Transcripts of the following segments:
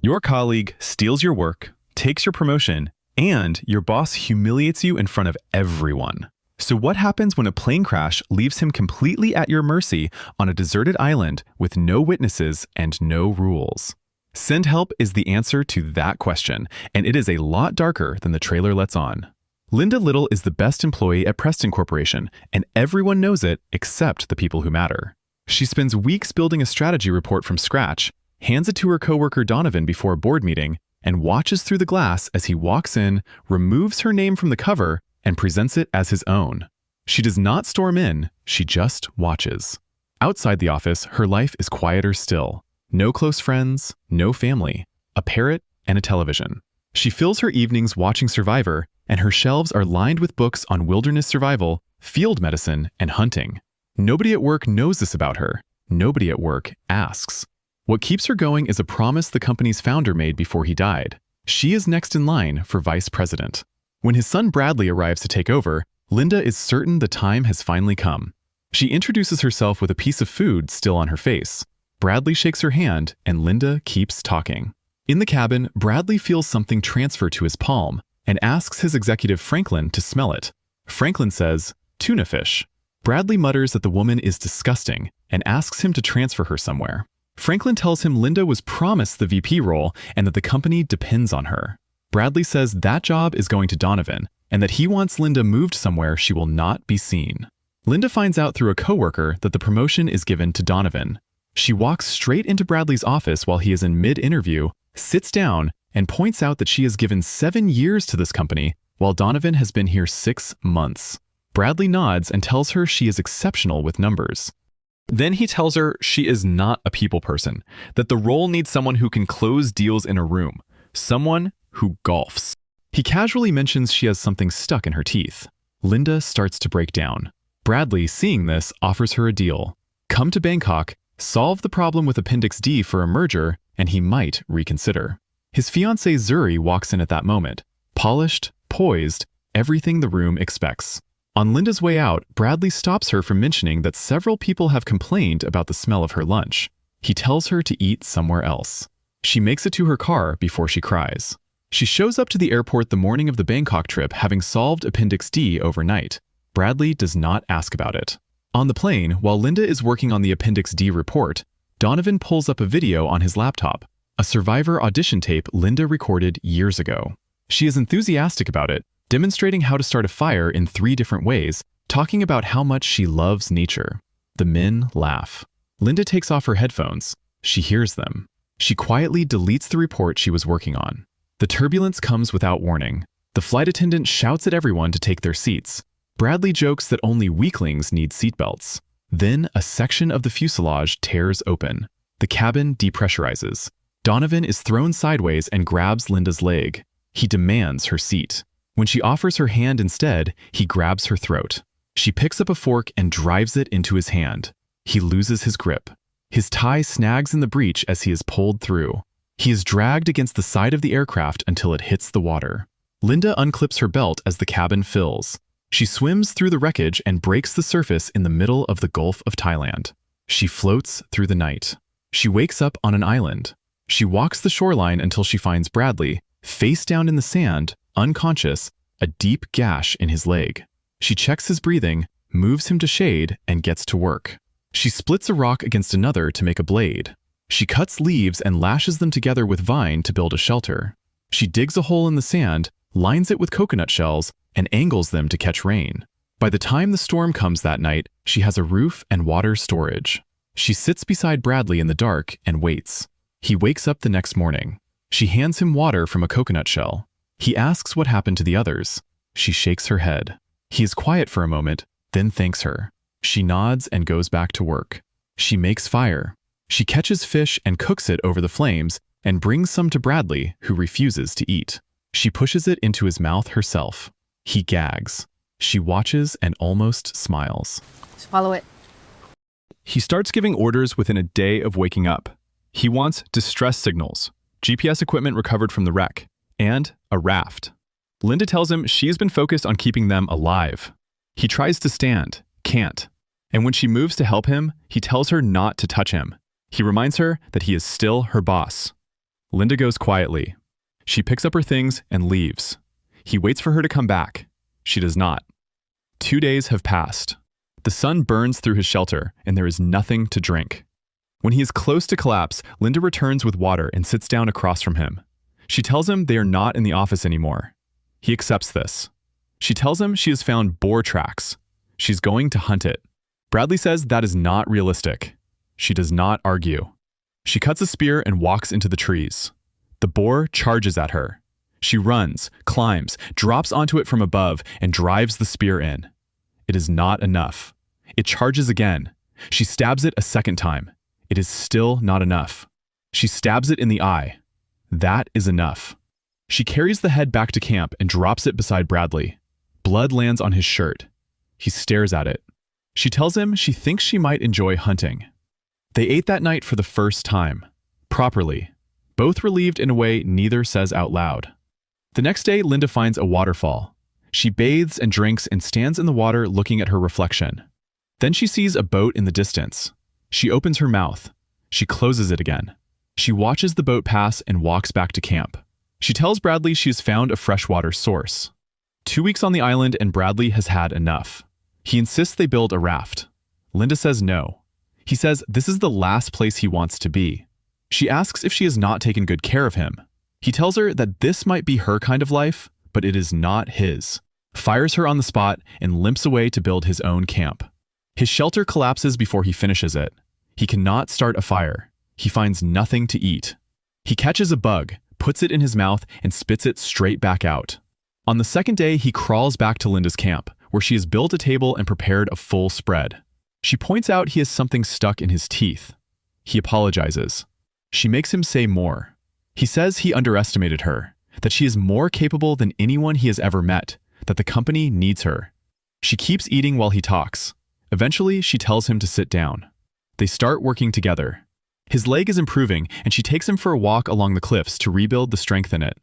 Your colleague steals your work, takes your promotion, and your boss humiliates you in front of everyone. So what happens when a plane crash leaves him completely at your mercy on a deserted island with no witnesses and no rules? Send Help is the answer to that question, and it is a lot darker than the trailer lets on. Linda Liddle is the best employee at Preston Corporation, and everyone knows it except the people who matter. She spends weeks building a strategy report from scratch, hands it to her coworker Donovan before a board meeting, and watches through the glass as he walks in, removes her name from the cover, and presents it as his own. She does not storm in, she just watches. Outside the office, her life is quieter still. No close friends, no family, a parrot, and a television. She fills her evenings watching Survivor, and her shelves are lined with books on wilderness survival, field medicine, and hunting. Nobody at work knows this about her. Nobody at work asks. What keeps her going is a promise the company's founder made before he died. She is next in line for vice president. When his son Bradley arrives to take over, Linda is certain the time has finally come. She introduces herself with a piece of food still on her face. Bradley shakes her hand, and Linda keeps talking. In the cabin, Bradley feels something transfer to his palm and asks his executive Franklin to smell it. Franklin says, "Tuna fish." Bradley mutters that the woman is disgusting and asks him to transfer her somewhere. Franklin tells him Linda was promised the VP role and that the company depends on her. Bradley says that job is going to Donovan and that he wants Linda moved somewhere she will not be seen. Linda finds out through a coworker that the promotion is given to Donovan. She walks straight into Bradley's office while he is in mid-interview, sits down, and points out that she has given 7 years to this company while Donovan has been here 6 months. Bradley nods and tells her she is exceptional with numbers. Then he tells her she is not a people person, that the role needs someone who can close deals in a room, someone who golfs. He casually mentions she has something stuck in her teeth. Linda starts to break down. Bradley, seeing this, offers her a deal. Come to Bangkok, solve the problem with Appendix D for a merger, and he might reconsider. His fiancée Zuri walks in at that moment, polished, poised, everything the room expects. On Linda's way out, Bradley stops her from mentioning that several people have complained about the smell of her lunch. He tells her to eat somewhere else. She makes it to her car before she cries. She shows up to the airport the morning of the Bangkok trip having solved Appendix D overnight. Bradley does not ask about it. On the plane, while Linda is working on the Appendix D report, Donovan pulls up a video on his laptop, a Survivor audition tape Linda recorded years ago. She is enthusiastic about it, demonstrating how to start a fire in 3 different ways, talking about how much she loves nature. The men laugh. Linda takes off her headphones. She hears them. She quietly deletes the report she was working on. The turbulence comes without warning. The flight attendant shouts at everyone to take their seats. Bradley jokes that only weaklings need seatbelts. Then a section of the fuselage tears open. The cabin depressurizes. Donovan is thrown sideways and grabs Linda's leg. He demands her seat. When she offers her hand instead, he grabs her throat. She picks up a fork and drives it into his hand. He loses his grip. His tie snags in the breech as he is pulled through. He is dragged against the side of the aircraft until it hits the water. Linda unclips her belt as the cabin fills. She swims through the wreckage and breaks the surface in the middle of the Gulf of Thailand. She floats through the night. She wakes up on an island. She walks the shoreline until she finds Bradley, face down in the sand, unconscious, a deep gash in his leg. She checks his breathing, moves him to shade, and gets to work. She splits a rock against another to make a blade. She cuts leaves and lashes them together with vine to build a shelter. She digs a hole in the sand, lines it with coconut shells, and angles them to catch rain. By the time the storm comes that night, she has a roof and water storage. She sits beside Bradley in the dark and waits. He wakes up the next morning. She hands him water from a coconut shell. He asks what happened to the others. She shakes her head. He is quiet for a moment, then thanks her. She nods and goes back to work. She makes fire. She catches fish and cooks it over the flames and brings some to Bradley, who refuses to eat. She pushes it into his mouth herself. He gags. She watches and almost smiles. Swallow it. He starts giving orders within a day of waking up. He wants distress signals, GPS equipment recovered from the wreck, and a raft. Linda tells him she's been focused on keeping them alive. He tries to stand, can't. And when she moves to help him, he tells her not to touch him. He reminds her that he is still her boss. Linda goes quietly. She picks up her things and leaves. He waits for her to come back. She does not. 2 days have passed. The sun burns through his shelter, and there is nothing to drink. When he is close to collapse, Linda returns with water and sits down across from him. She tells him they are not in the office anymore. He accepts this. She tells him she has found boar tracks. She's going to hunt it. Bradley says that is not realistic. She does not argue. She cuts a spear and walks into the trees. The boar charges at her. She runs, climbs, drops onto it from above, and drives the spear in. It is not enough. It charges again. She stabs it a second time. It is still not enough. She stabs it in the eye. That is enough. She carries the head back to camp and drops it beside Bradley. Blood lands on his shirt. He stares at it. She tells him she thinks she might enjoy hunting. They ate that night for the first time. Properly. Both relieved in a way neither says out loud. The next day, Linda finds a waterfall. She bathes and drinks and stands in the water looking at her reflection. Then she sees a boat in the distance. She opens her mouth. She closes it again. She watches the boat pass and walks back to camp. She tells Bradley she has found a freshwater source. 2 weeks on the island and Bradley has had enough. He insists they build a raft. Linda says no. He says this is the last place he wants to be. She asks if she has not taken good care of him. He tells her that this might be her kind of life, but it is not his. Fires her on the spot and limps away to build his own camp. His shelter collapses before he finishes it. He cannot start a fire. He finds nothing to eat. He catches a bug, puts it in his mouth, and spits it straight back out. On the second day, he crawls back to Linda's camp, where she has built a table and prepared a full spread. She points out he has something stuck in his teeth. He apologizes. She makes him say more. He says he underestimated her, that she is more capable than anyone he has ever met, that the company needs her. She keeps eating while he talks. Eventually, she tells him to sit down. They start working together. His leg is improving, and she takes him for a walk along the cliffs to rebuild the strength in it.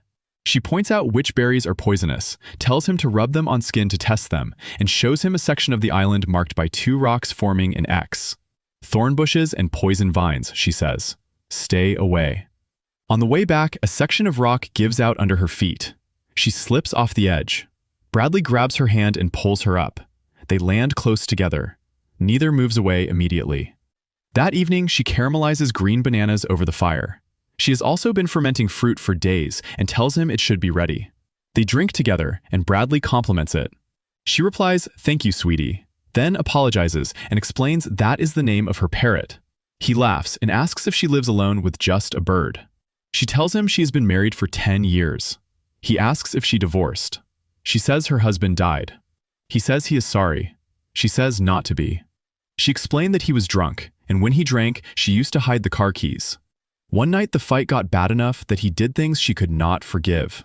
She points out which berries are poisonous, tells him to rub them on skin to test them, and shows him a section of the island marked by 2 rocks forming an X. Thorn bushes and poison vines, she says. Stay away. On the way back, a section of rock gives out under her feet. She slips off the edge. Bradley grabs her hand and pulls her up. They land close together. Neither moves away immediately. That evening, she caramelizes green bananas over the fire. She has also been fermenting fruit for days and tells him it should be ready. They drink together, and Bradley compliments it. She replies, "Thank you, sweetie," then apologizes and explains that is the name of her parrot. He laughs and asks if she lives alone with just a bird. She tells him she has been married for 10 years. He asks if she divorced. She says her husband died. He says he is sorry. She says not to be. She explained that he was drunk, and when he drank, she used to hide the car keys. One night, the fight got bad enough that he did things she could not forgive.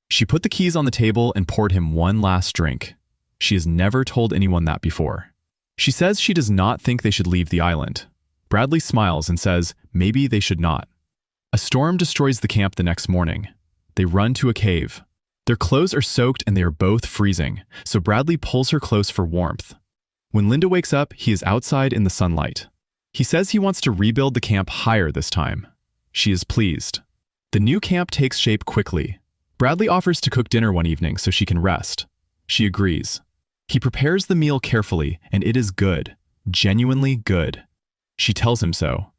She put the keys on the table and poured him one last drink. She has never told anyone that before. She says she does not think they should leave the island. Bradley smiles and says maybe they should not. A storm destroys the camp the next morning. They run to a cave. Their clothes are soaked and they are both freezing, so Bradley pulls her close for warmth. When Linda wakes up, he is outside in the sunlight. He says he wants to rebuild the camp higher this time. She is pleased. The new camp takes shape quickly. Bradley offers to cook dinner one evening so she can rest. She agrees. He prepares the meal carefully, and it is good, genuinely good. She tells him so.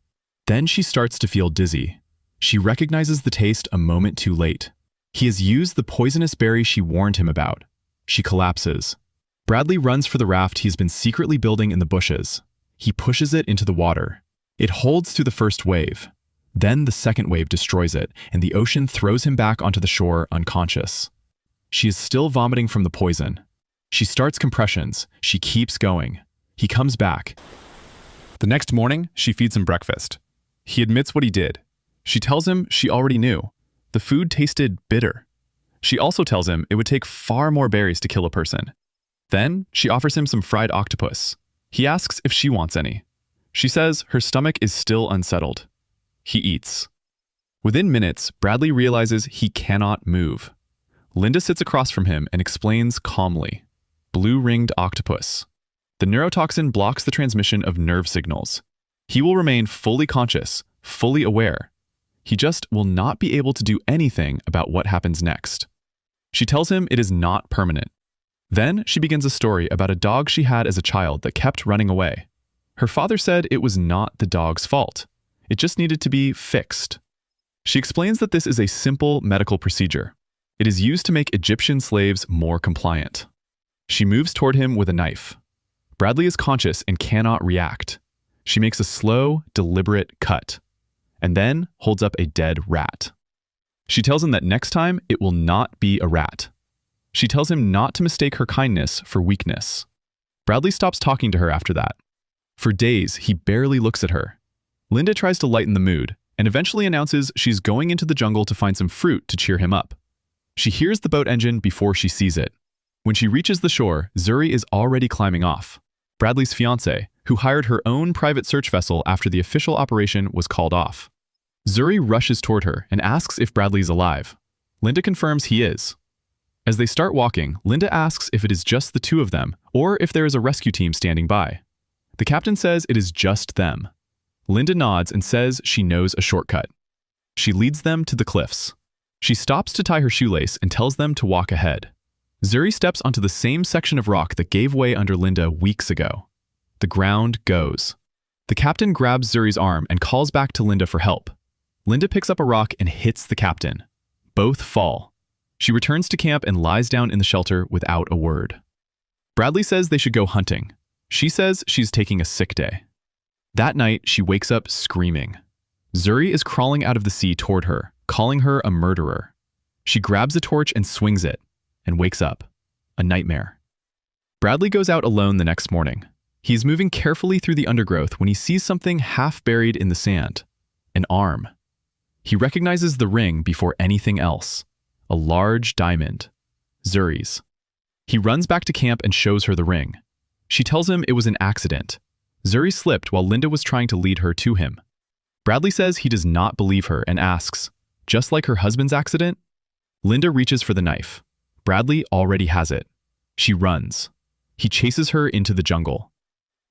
Then she starts to feel dizzy. She recognizes the taste a moment too late. He has used the poisonous berry she warned him about. She collapses. Bradley runs for the raft he's been secretly building in the bushes. He pushes it into the water. It holds through the first wave. Then the second wave destroys it, and the ocean throws him back onto the shore unconscious. She is still vomiting from the poison. She starts compressions. She keeps going. He comes back. The next morning, she feeds him breakfast. He admits what he did. She tells him she already knew. The food tasted bitter. She also tells him it would take far more berries to kill a person. Then, she offers him some fried octopus. He asks if she wants any. She says her stomach is still unsettled. He eats. Within minutes, Bradley realizes he cannot move. Linda sits across from him and explains calmly. Blue-ringed octopus. The neurotoxin blocks the transmission of nerve signals. He will remain fully conscious, fully aware. He just will not be able to do anything about what happens next. She tells him it is not permanent. Then she begins a story about a dog she had as a child that kept running away. Her father said it was not the dog's fault. It just needed to be fixed. She explains that this is a simple medical procedure. It is used to make Egyptian slaves more compliant. She moves toward him with a knife. Bradley is conscious and cannot react. She makes a slow, deliberate cut, and then holds up a dead rat. She tells him that next time it will not be a rat. She tells him not to mistake her kindness for weakness. Bradley stops talking to her after that. For days, he barely looks at her. Linda tries to lighten the mood and eventually announces she's going into the jungle to find some fruit to cheer him up. She hears the boat engine before she sees it. When she reaches the shore, Zuri is already climbing off. Bradley's fiancée, who hired her own private search vessel after the official operation was called off. Zuri rushes toward her and asks if Bradley's alive. Linda confirms he is. As they start walking, Linda asks if it is just the two of them or if there is a rescue team standing by. The captain says it is just them. Linda nods and says she knows a shortcut. She leads them to the cliffs. She stops to tie her shoelace and tells them to walk ahead. Zuri steps onto the same section of rock that gave way under Linda weeks ago. The ground goes. The captain grabs Zuri's arm and calls back to Linda for help. Linda picks up a rock and hits the captain. Both fall. She returns to camp and lies down in the shelter without a word. Bradley says they should go hunting. She says she's taking a sick day. That night, she wakes up screaming. Zuri is crawling out of the sea toward her, calling her a murderer. She grabs a torch and swings it, and wakes up. A nightmare. Bradley goes out alone the next morning. He is moving carefully through the undergrowth when he sees something half buried in the sand. An arm. He recognizes the ring before anything else. A large diamond. Zuri's. He runs back to camp and shows her the ring. She tells him it was an accident. Zuri slipped while Linda was trying to lead her to him. Bradley says he does not believe her and asks, just like her husband's accident? Linda reaches for the knife. Bradley already has it. She runs. He chases her into the jungle.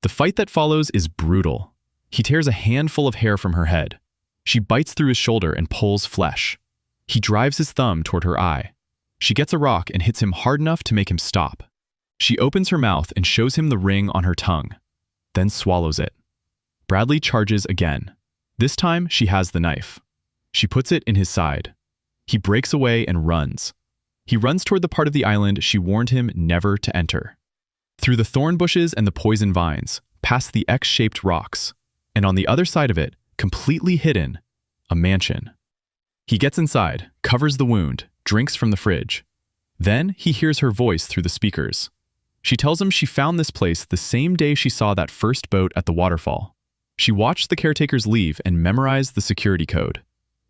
The fight that follows is brutal. He tears a handful of hair from her head. She bites through his shoulder and pulls flesh. He drives his thumb toward her eye. She gets a rock and hits him hard enough to make him stop. She opens her mouth and shows him the ring on her tongue, then swallows it. Bradley charges again. This time, she has the knife. She puts it in his side. He breaks away and runs. He runs toward the part of the island she warned him never to enter. Through the thorn bushes and the poison vines, past the X-shaped rocks, and on the other side of it, completely hidden, a mansion. He gets inside, covers the wound, drinks from the fridge. Then he hears her voice through the speakers. She tells him she found this place the same day she saw that first boat at the waterfall. She watched the caretakers leave and memorized the security code.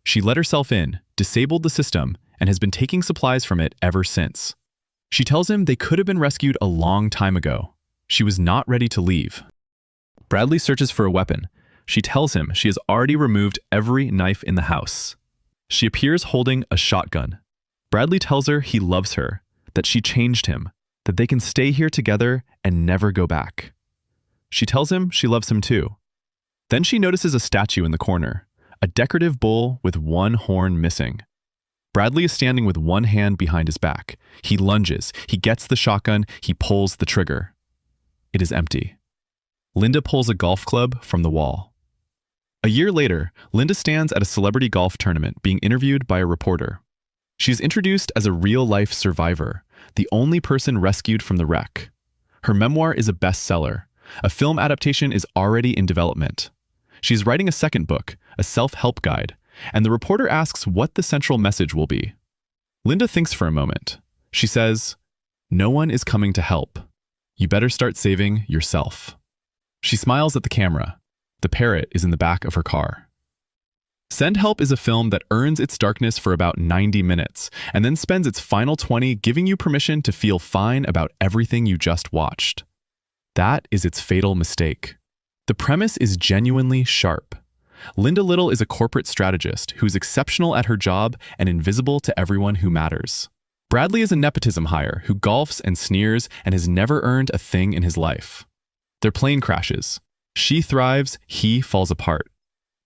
She let herself in, disabled the system, and has been taking supplies from it ever since. She tells him they could have been rescued a long time ago. She was not ready to leave. Bradley searches for a weapon. She tells him she has already removed every knife in the house. She appears holding a shotgun. Bradley tells her he loves her, that she changed him, that they can stay here together and never go back. She tells him she loves him too. Then she notices a statue in the corner, a decorative bull with one horn missing. Bradley is standing with one hand behind his back. He lunges, he gets the shotgun, he pulls the trigger. It is empty. Linda pulls a golf club from the wall. A year later, Linda stands at a celebrity golf tournament being interviewed by a reporter. She is introduced as a real-life survivor, the only person rescued from the wreck. Her memoir is a bestseller. A film adaptation is already in development. She is writing a second book, a self-help guide, and the reporter asks what the central message will be. Linda thinks for a moment. She says, "No one is coming to help. You better start saving yourself." She smiles at the camera. The parrot is in the back of her car. Send Help is a film that earns its darkness for about 90 minutes and then spends its final 20 giving you permission to feel fine about everything you just watched. That is its fatal mistake. The premise is genuinely sharp. Linda Liddle is a corporate strategist who's exceptional at her job and invisible to everyone who matters. Bradley is a nepotism hire who golfs and sneers and has never earned a thing in his life. Their plane crashes. She thrives, he falls apart.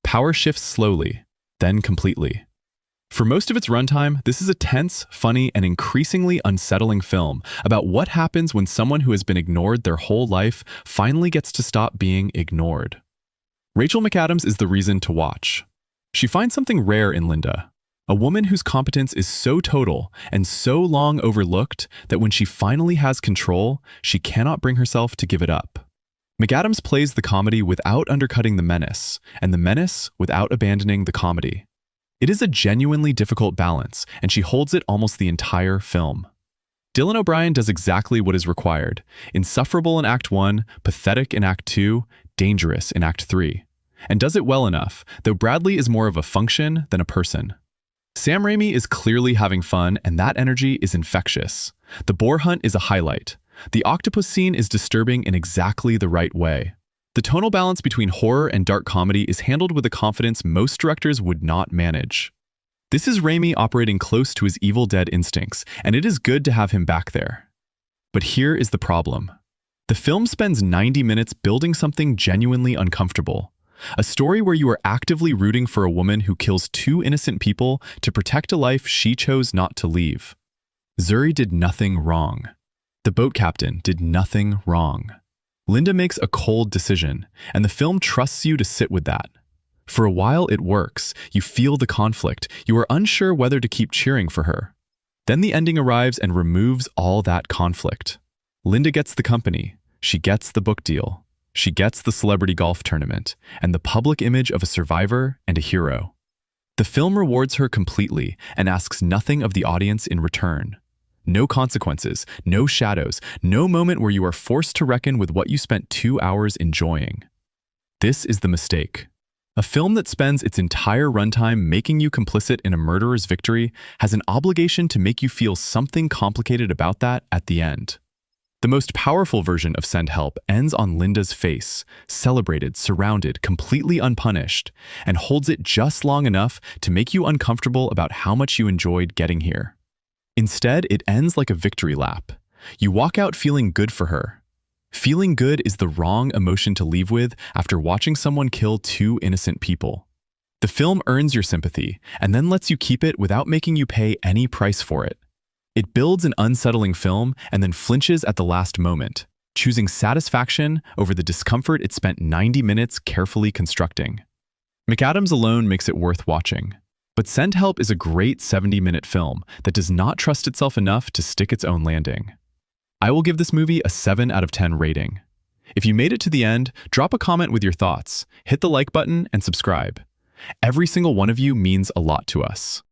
Power shifts slowly. then completely. For most of its runtime, this is a tense, funny, and increasingly unsettling film about what happens when someone who has been ignored their whole life finally gets to stop being ignored. Rachel McAdams is the reason to watch. She finds something rare in Linda, a woman whose competence is so total and so long overlooked that when she finally has control, she cannot bring herself to give it up. McAdams plays the comedy without undercutting the menace, and the menace without abandoning the comedy. It is a genuinely difficult balance, and she holds it almost the entire film. Dylan O'Brien does exactly what is required: insufferable in Act 1, pathetic in Act 2, dangerous in Act 3. And does it well enough, though Bradley is more of a function than a person. Sam Raimi is clearly having fun, and that energy is infectious. The boar hunt is a highlight. The octopus scene is disturbing in exactly the right way. The tonal balance between horror and dark comedy is handled with a confidence most directors would not manage. This is Raimi operating close to his Evil Dead instincts, and it is good to have him back there. But here is the problem. The film spends 90 minutes building something genuinely uncomfortable. A story where you are actively rooting for a woman who kills two innocent people to protect a life she chose not to leave. Zuri did nothing wrong. The boat captain did nothing wrong. Linda makes a cold decision, and the film trusts you to sit with that. For a while it works, you feel the conflict, you are unsure whether to keep cheering for her. Then the ending arrives and removes all that conflict. Linda gets the company, she gets the book deal, she gets the celebrity golf tournament, and the public image of a survivor and a hero. The film rewards her completely and asks nothing of the audience in return. No consequences, no shadows, no moment where you are forced to reckon with what you spent 2 hours enjoying. This is the mistake. A film that spends its entire runtime making you complicit in a murderer's victory has an obligation to make you feel something complicated about that at the end. The most powerful version of Send Help ends on Linda's face, celebrated, surrounded, completely unpunished, and holds it just long enough to make you uncomfortable about how much you enjoyed getting here. Instead, it ends like a victory lap. You walk out feeling good for her. Feeling good is the wrong emotion to leave with after watching someone kill two innocent people. The film earns your sympathy and then lets you keep it without making you pay any price for it. It builds an unsettling film and then flinches at the last moment, choosing satisfaction over the discomfort it spent 90 minutes carefully constructing. McAdams alone makes it worth watching. But Send Help is a great 70-minute film that does not trust itself enough to stick its own landing. I will give this movie a 7 out of 10 rating. If you made it to the end, drop a comment with your thoughts, hit the like button, and subscribe. Every single one of you means a lot to us.